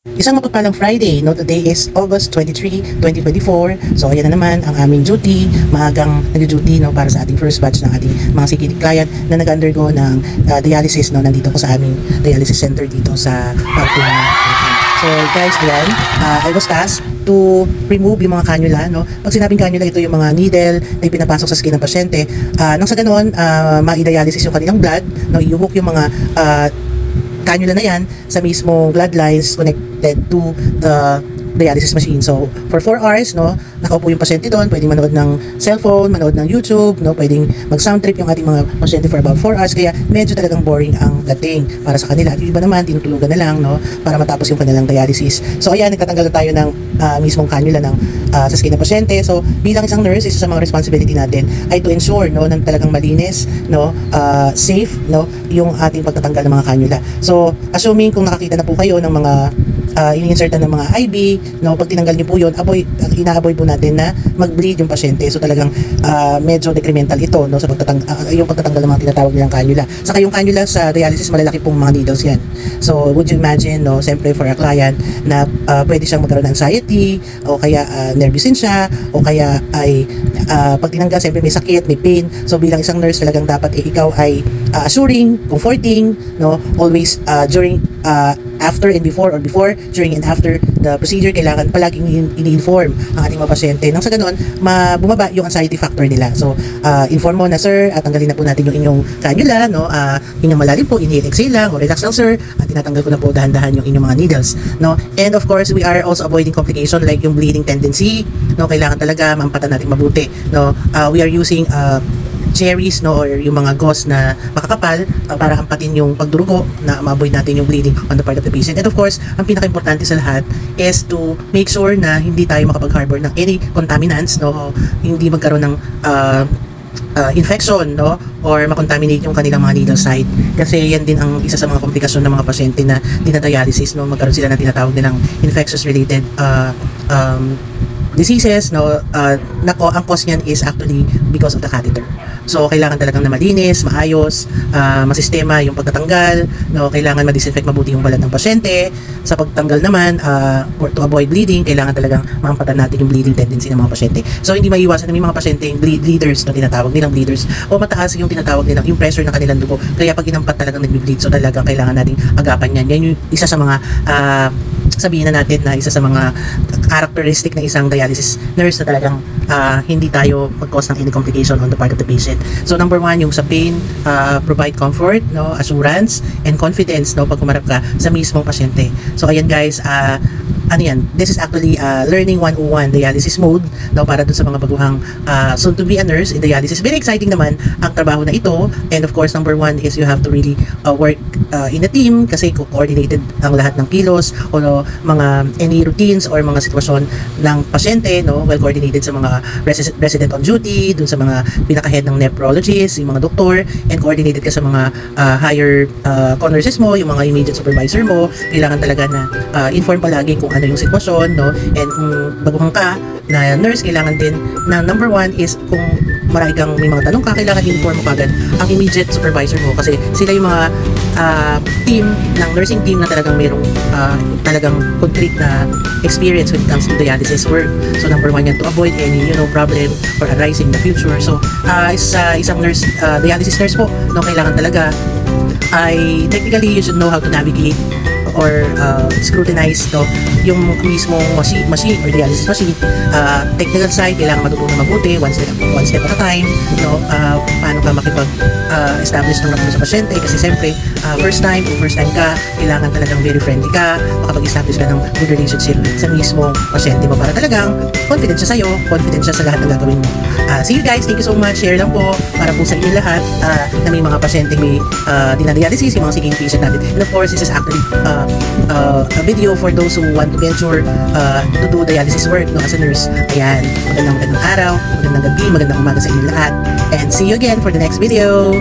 Isang mapagpalang Friday, no? Today is August 23, 2024. So, ayan na naman ang aming duty. Maagang nag-duty, no? Para sa ating first batch ng ating mga CKD client na nag-undergo ng dialysis, no? Nandito ko sa aming dialysis center dito sa Pagtuna. So, guys, ayan. I was tasked to remove yung mga cannula, no? Pag sinabing cannula, ito yung mga needle na ipinapasok sa skin ng pasyente. Nang sa ganon, ma-dialysis yung kanilang blood, no? I-hook yung mga cannula na yan sa mismong blood lines connected to the dialysis machine. So, for 4 hours, no, nakaupo yung pasyente doon, pwedeng manood ng cellphone, manood ng YouTube, no, pwedeng mag-sound trip yung ating mga pasyente for about 4 hours, kaya medyo talagang boring ang dating para sa kanila. At yung iba naman, tinutulugan na lang, no, para matapos yung kanilang dialysis. So, ayan, nagtatanggal na tayo ng mismong cannula ng sa skin ng pasyente. So, bilang isang nurse, isa sa mga responsibility natin ay to ensure, no, nang talagang malinis, no, safe, no, yung ating pagtatanggal ng mga cannula. So, assuming kung nakakita na po kayo ng mga ini-insertan ng mga IV, no, pag tinanggal niyo po yun, ina-avoid po natin na mag-bleed yung pasyente. So talagang medyo decremental ito, no, sa yung pagtatanggal ng mga tinatawag nilang cannula. Saka yung cannula sa dialysis, malalaki pong mga needles yan. So would you imagine, no, siyempre for a client na pwede siyang magkaroon ng anxiety, o kaya nervousin siya, o kaya ay pag tinanggal, siyempre may sakit, may pain. So bilang isang nurse, talagang dapat ikaw ay assuring, comforting, no, always during, after and before, or before, during and after the procedure, kailangan palaging ini-inform ang ating mga pasyente. Nang sa ganun, bumaba yung anxiety factor nila. So, inform mo na, sir, at tanggalin na po natin yung inyong cannula, no? Inyong malalim po, inhale, exhale lang, o relax lang, sir, at tinatanggal ko na po dahan-dahan yung inyong mga needles, no? And of course, we are also avoiding complication like yung bleeding tendency, no? Kailangan talaga maampatan natin mabuti, no? We are using cherries, no, or yung mga gauze na makakapal para ampatin yung pagdurugo na ma-avoid natin yung bleeding on the part of the patient. And of course, ang pinaka-importante sa lahat is to make sure na hindi tayo makapag-harbor ng any contaminants, no, hindi magkaroon ng infection, no, or makontaminate yung kanilang mga needle site, kasi yan din ang isa sa mga komplikasyon ng mga pasyente na dinadialysis, no, magkaroon sila ng tinatawag nilang infectious related diseases, no. Ang cause niyan is actually because of the catheter. So, kailangan talagang na malinis, maayos, masistema yung pagtatanggal, no, kailangan ma-disinfect mabuti yung balat ng pasyente. Sa pagtanggal naman, to avoid bleeding, kailangan talagang maampatan natin yung bleeding tendency ng mga pasyente. So, hindi maiiwasan na may mga pasyente yung bleeders, na tinatawag nilang bleeders, o mataas yung tinatawag nilang yung pressure ng kanilang dugo. Kaya pag inampat talagang nagbe-bleed, so talagang kailangan nating agapan yan. Yan yung isa sa mga sabihin na natin na isa sa mga characteristic na isang dialysis nurse na talagang hindi tayo mag-cause ng any complication on the part of the patient. So number 1, yung sa pain, provide comfort, no, assurance and confidence, no, pag humarap ka sa mismong pasyente. So ayan guys, ano yan, this is actually learning 101 dialysis mode, no, para dun sa mga baguhang soon to be a nurse in dialysis. Very exciting naman ang trabaho na ito, and of course number 1 is you have to really work in a team, kasi coordinated ang lahat ng kilos o mga any routines or mga sitwasyon ng pasyente, no, well coordinated sa mga resident on duty, dun sa mga pinaka-head ng nephrologist, yung mga doktor, and coordinated ka sa mga higher nurses mo, yung mga immediate supervisor mo. Kailangan talaga na inform palagi kung ano yung sitwasyon, no, and kung baguhan ka na nurse, kailangan din na number 1 is kung marami kang may mga tanong ka, kailangan inform mo kagad ang immediate supervisor mo, kasi sila yung mga team ng nursing team na talagang mayroong talagang concrete na experience when it comes to dialysis work. So number 1 yan, to avoid any, you know, problem or arising in the future. So isang nurse, dialysis nurse po, no, kailangan talaga ay technically you should know how to navigate or scrutinize, no, yung mismong machine or dialysis machine. Technical side, kailangan matutunan mabuti, one step at a time, no, paano ka makipag-establish ng rapport sa pasyente, kasi siyempre first time ka, kailangan talagang very friendly ka, makapag-establish ka ng good relationship sa mismong pasyente mo para talagang confident siya sa'yo, confident siya sa lahat ng gagawin mo. See you guys, thank you so much. Share lang po para po sa inyo lahat na may mga pasyente may dinadialysis, yung mga CKD patient natin. And of course, this is actually a video for those who want to venture to do dialysis work, no, as a nurse. Ayan, magandang araw, magandang gabi, magandang umaga sa inyo lahat, and see you again for the next video.